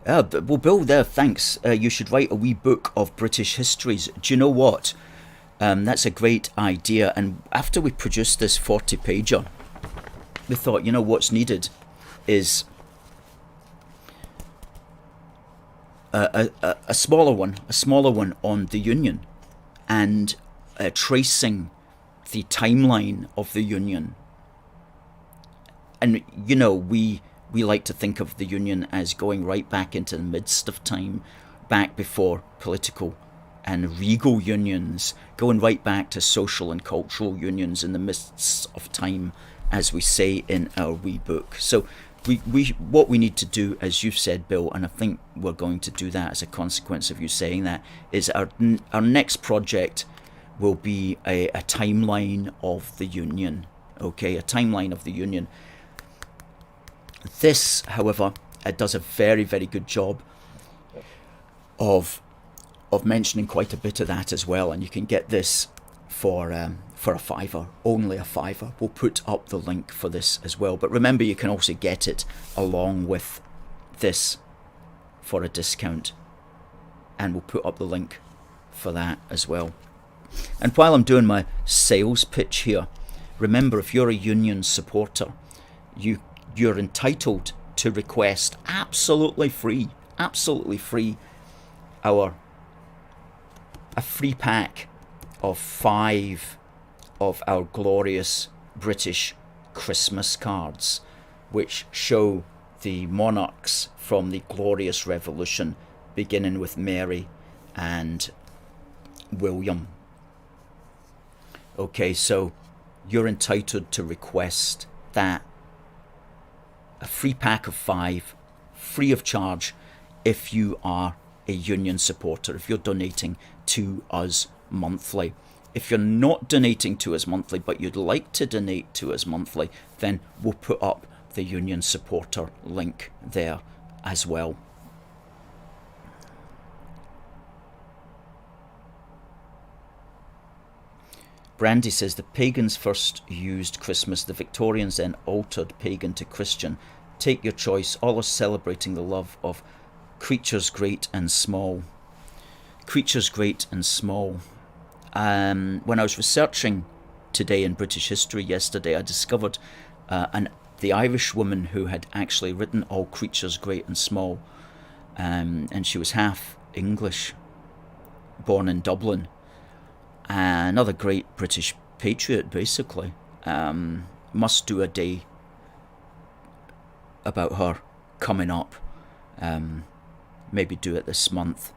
S1: Well, Bill there, thanks. You should write a wee book of British histories. Do you know what? That's a great idea. And after we produced this 40-pager, we thought, you know, what's needed is a smaller one on the Union, and tracing the timeline of the Union. And, you know, we like to think of the Union as going right back into the midst of time, back before political and regal unions, going right back to social and cultural unions in the midst of time, as we say in our wee book. So what we need to do, as you've said, Bill, and I think we're going to do that as a consequence of you saying that, is our next project will be a timeline of the Union. Okay, a timeline of the Union. This, however, does a very, very good job of mentioning quite a bit of that as well, and you can get this for a £5, only a £5. We'll put up the link for this as well, but remember you can also get it along with this for a discount, and we'll put up the link for that as well. And while I'm doing my sales pitch here, remember, if you're a union supporter, you're entitled to request absolutely free a free pack of 5 of our glorious British Christmas cards, which show the monarchs from the Glorious Revolution, beginning with Mary and William. Okay, so you're entitled to request that, a free pack of 5, free of charge, if you are a union supporter, if you're donating to us monthly. If you're not donating to us monthly, but you'd like to donate to us monthly, then we'll put up the union supporter link there as well. Brandy says the pagans first used Christmas, the Victorians then altered pagan to Christian. Take your choice, all are celebrating the love of creatures great and small. Creatures great and small. When I was researching today in British history yesterday, I discovered the Irish woman who had actually written All Creatures Great and Small, and she was half English, born in Dublin. Another great British patriot, basically. Must do a day about her coming up. Maybe do it this month.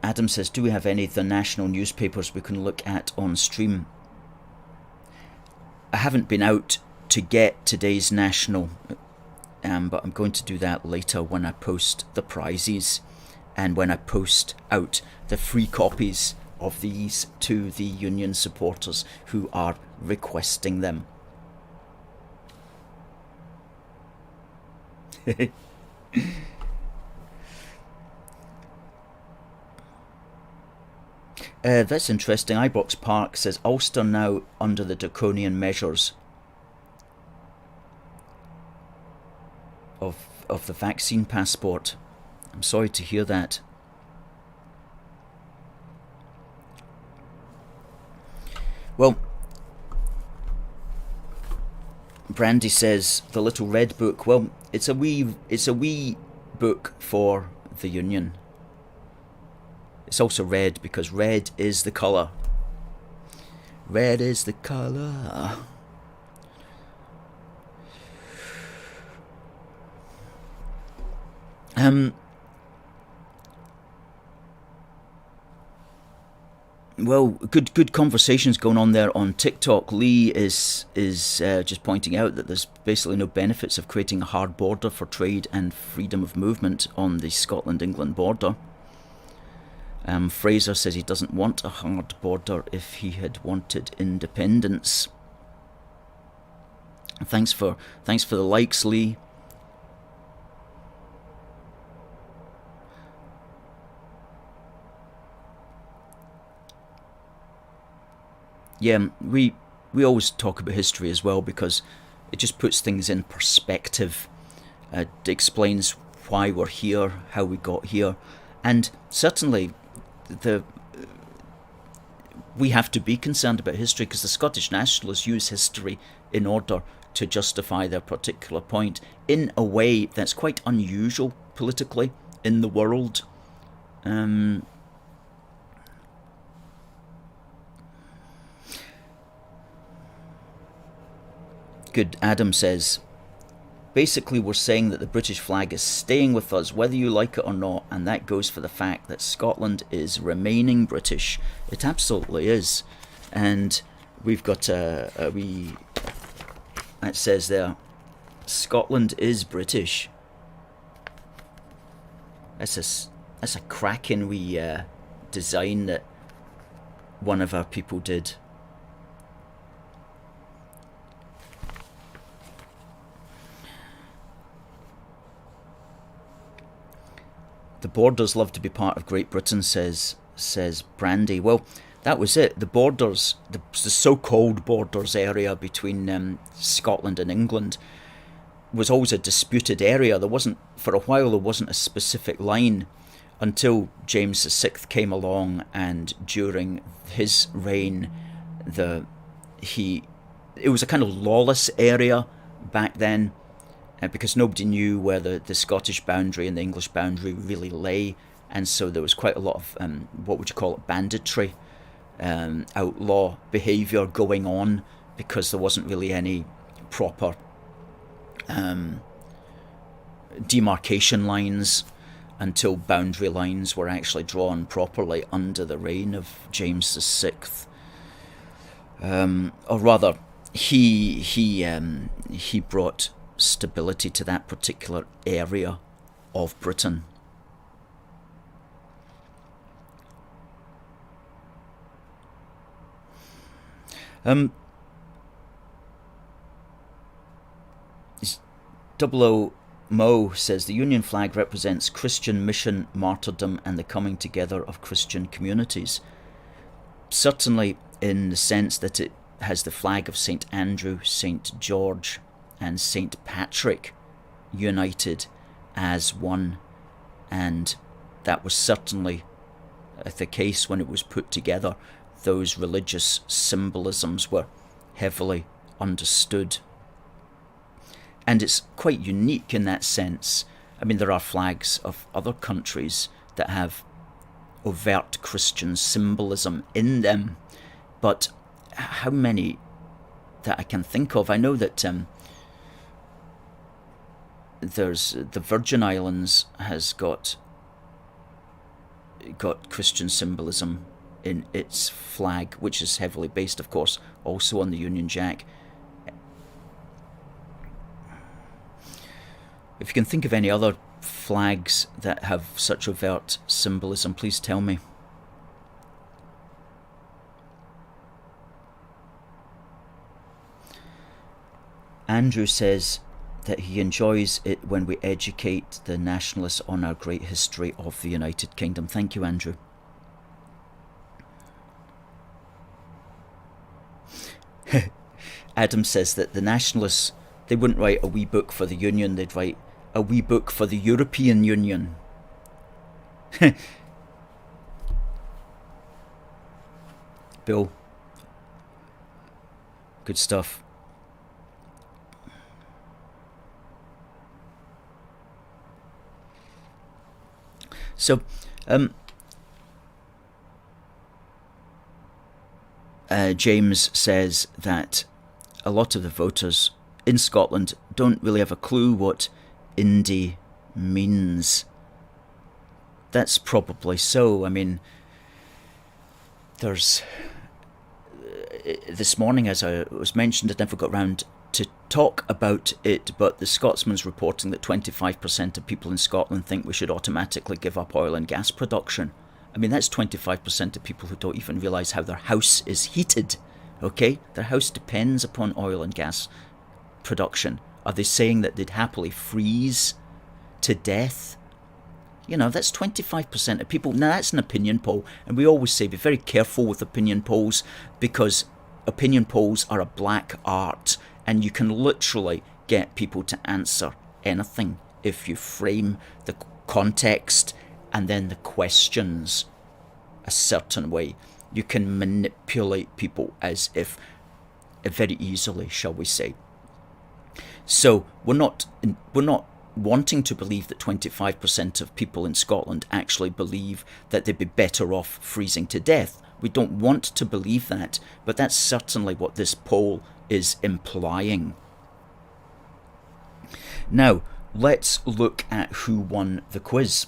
S1: Adam says, do we have any of the national newspapers we can look at on stream? I haven't been out to get today's national, but I'm going to do that later when I post the prizes and when I post out the free copies of these to the Union supporters who are requesting them. That's interesting. Ibrox Park says Ulster now under the draconian measures of the vaccine passport. I'm sorry to hear that. Well, Brandy says the Little Red Book. Well, it's a wee book for the Union. It's also red because red is the colour. Red is the colour. Well, good conversations going on there on TikTok. Lee is just pointing out that there's basically no benefits of creating a hard border for trade and freedom of movement on the Scotland-England border. Fraser says he doesn't want a hard border if he had wanted independence. Thanks for the likes, Lee. Yeah, we always talk about history as well because it just puts things in perspective. It explains why we're here, how we got here, and certainly we have to be concerned about history because the Scottish nationalists use history in order to justify their particular point in a way that's quite unusual politically in the world. Good. Adam says, basically we're saying that the British flag is staying with us whether you like it or not, and that goes for the fact that Scotland is remaining British. It absolutely is. And we've got a wee, it says there, Scotland is British. That's a cracking wee design that one of our people did. The borders love to be part of Great Britain, says Brandy. Well, that was it. The borders, the so-called borders area between Scotland and England was always a disputed area. For a while, there wasn't a specific line until James VI came along, and during his reign, it was a kind of lawless area back then. Because nobody knew where the Scottish boundary and the English boundary really lay, and so there was quite a lot of what would you call it, banditry, outlaw behaviour going on, because there wasn't really any proper demarcation lines until boundary lines were actually drawn properly under the reign of James VI, or rather, he brought stability to that particular area of Britain. Double O Mo says the Union flag represents Christian mission, martyrdom, and the coming together of Christian communities. Certainly in the sense that it has the flag of St. Andrew, St. George, and St. Patrick united as one, and that was certainly the case when it was put together. Those religious symbolisms were heavily understood, and it's quite unique in that sense. I mean, there are flags of other countries that have overt Christian symbolism in them, but how many that I can think of? I know that there's the Virgin Islands has got Christian symbolism in its flag, which is heavily based, of course, also on the Union Jack. If you can think of any other flags that have such overt symbolism, please tell me. Andrew says that he enjoys it when we educate the nationalists on our great history of the United Kingdom. Thank you, Andrew. Adam says that the nationalists, they wouldn't write a wee book for the Union, they'd write a wee book for the European Union. Bill, good stuff. So, James says that a lot of the voters in Scotland don't really have a clue what indie means. That's probably so. I mean, there's this morning, as I was mentioned, I never got round to talk about it, but the Scotsman's reporting that 25% of people in Scotland think we should automatically give up oil and gas production. I mean, that's 25% of people who don't even realise how their house is heated, okay? Their house depends upon oil and gas production. Are they saying that they'd happily freeze to death? You know, that's 25% of people. Now, that's an opinion poll, and we always say be very careful with opinion polls, because opinion polls are a black art, and you can literally get people to answer anything if you frame the context and then the questions a certain way. You can manipulate people as if very easily, shall we say. So we're not wanting to believe that 25% of people in Scotland actually believe that they'd be better off freezing to death. We don't want to believe that, but that's certainly what this poll is implying. Now, let's look at who won the quiz.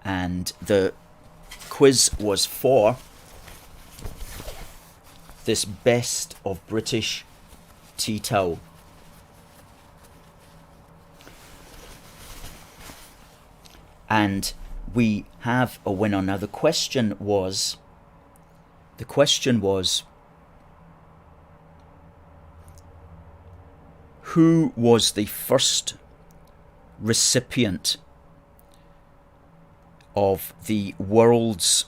S1: And the quiz was for this best of British tea towel. And we have a winner. Now the question was, who was the first recipient of the world's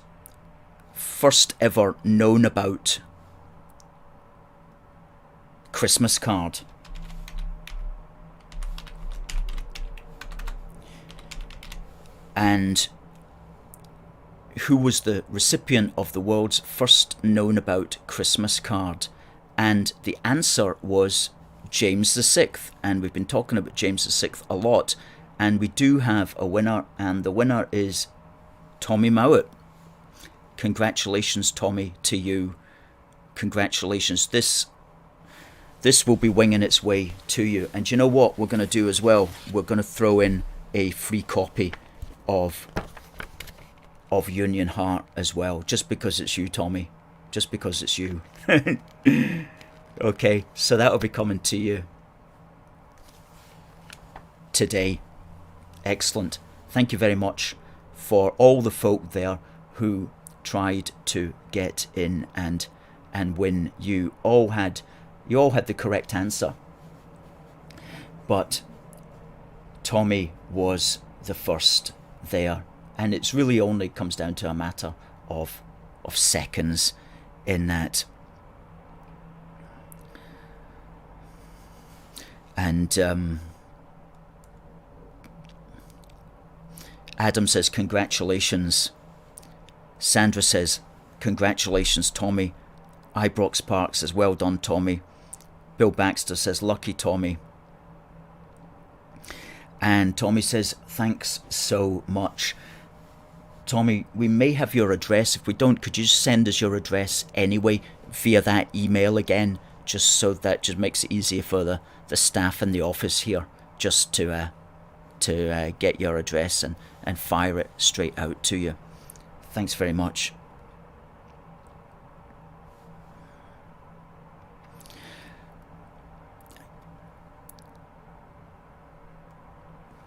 S1: first ever known about Christmas card? And who was the recipient of the world's first known about Christmas card? And the answer was James VI. And we've been talking about James VI a lot. And we do have a winner, and the winner is Tommy Mowat. Congratulations, Tommy, to you. Congratulations. This will be winging its way to you. And you know what we're going to do as well? We're going to throw in a free copy of Union Heart as well, just because it's you, Tommy. Just because it's you. Okay, so that'll be coming to you today. Excellent. Thank you very much for all the folk there who tried to get in and win. You all had the correct answer, but Tommy was the first there, and it's really only comes down to a matter of seconds in that. And Adam says congratulations. Sandra says congratulations, Tommy. Ibrox Park says well done, Tommy. Bill Baxter says lucky Tommy. And Tommy says thanks so much. Tommy, we may have your address. If we don't, could you just send us your address anyway via that email again, just so that just makes it easier for the staff in the office here just to get your address and fire it straight out to you. Thanks very much.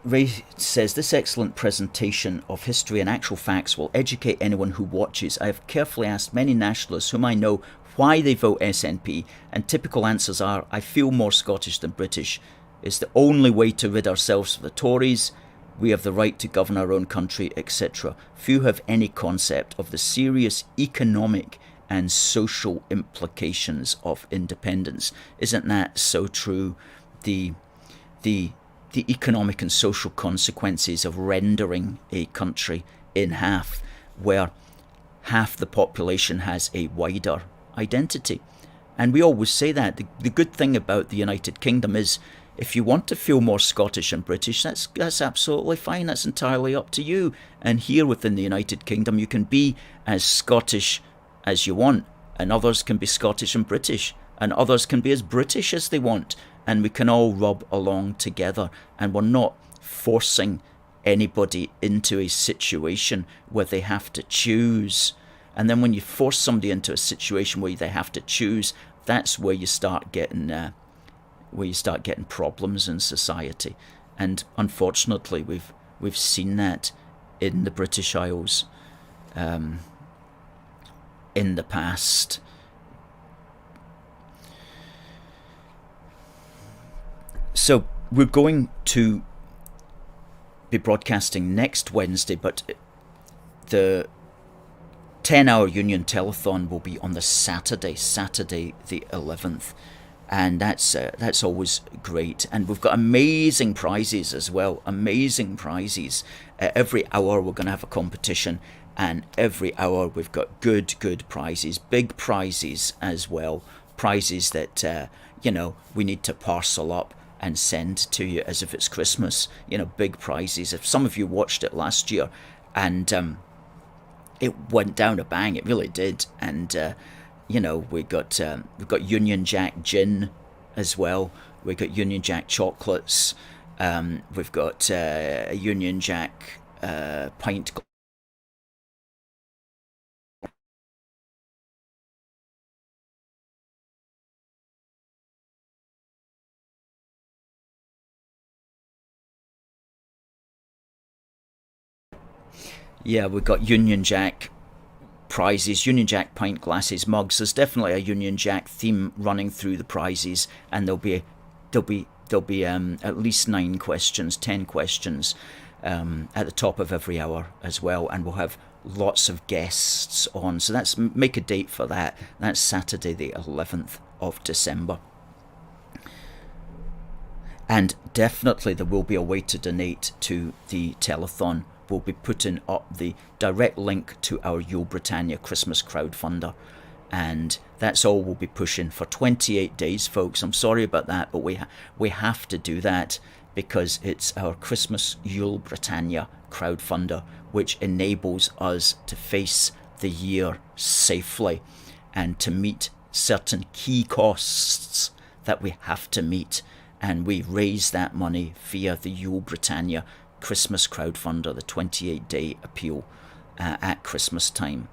S1: Ray says, this excellent presentation of history and actual facts will educate anyone who watches. I have carefully asked many nationalists whom I know why they vote SNP, and typical answers are, I feel more Scottish than British. It's the only way to rid ourselves of the Tories. We have the right to govern our own country, etc. Few have any concept of the serious economic and social implications of independence. Isn't that so true? The economic and social consequences of rendering a country in half, where half the population has a wider identity. And we always say that. The good thing about the United Kingdom is, if you want to feel more Scottish and British, that's absolutely fine. That's entirely up to you. And here within the United Kingdom, you can be as Scottish as you want, and others can be Scottish and British, and others can be as British as they want. And we can all rub along together, and we're not forcing anybody into a situation where they have to choose. And then when you force somebody into a situation where they have to choose, that's where you start getting problems in society. And unfortunately, we've seen that in the British Isles in the past. So we're going to be broadcasting next Wednesday, but the 10-hour Union Telethon will be on the Saturday the 11th. And that's always great. And we've got amazing prizes as well. Amazing prizes. Every hour we're going to have a competition. And every hour we've got good prizes. Big prizes as well. Prizes that, we need to parcel up and send to you as if it's Christmas. Big prizes. If some of you watched it last year, and it went down a bang, it really did. And we've got Union Jack gin as well. We've got Union Jack chocolates. We've got a Union Jack pint. Yeah, we've got Union Jack prizes, Union Jack pint glasses, mugs. There's definitely a Union Jack theme running through the prizes, and there'll be at least 9 questions, 10 questions at the top of every hour as well, and we'll have lots of guests on. So make a date for that. That's Saturday the 11th of December. And definitely there will be a way to donate to the telethon. We'll be putting up the direct link to our Yule Britannia Christmas crowdfunder, and that's all we'll be pushing for 28 days, folks. I'm sorry about that, but we have to do that because it's our Christmas Yule Britannia crowdfunder, which enables us to face the year safely and to meet certain key costs that we have to meet, and we raise that money via the Yule Britannia Christmas crowdfunder, the 28-day appeal at Christmas time.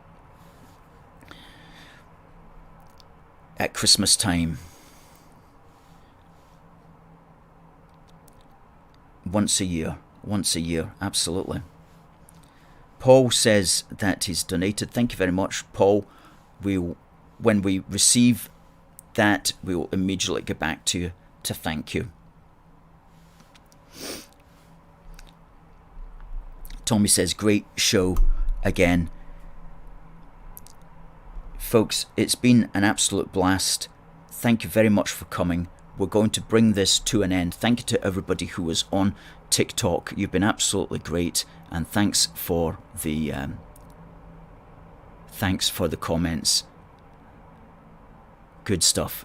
S1: At Christmas time, once a year, absolutely. Paul says that he's donated. Thank you very much, Paul. When we receive that, we will immediately get back to you to thank you. Tommy says, great show again. Folks, it's been an absolute blast. Thank you very much for coming. We're going to bring this to an end. Thank you to everybody who was on TikTok. You've been absolutely great, and thanks for the comments. Good stuff.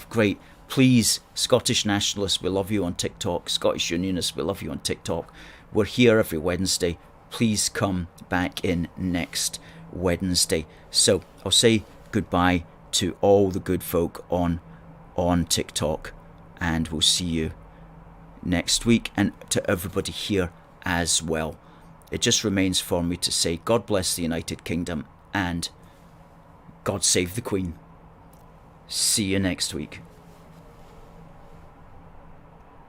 S1: Great. Please, Scottish Nationalists, we love you on TikTok. Scottish Unionists, we love you on TikTok. We're here every Wednesday. please come back in next Wednesday. So I'll say goodbye to all the good folk on TikTok, and we'll see you next week, and to everybody here as well. It just remains for me to say God bless the United Kingdom and God save the Queen. See you next week.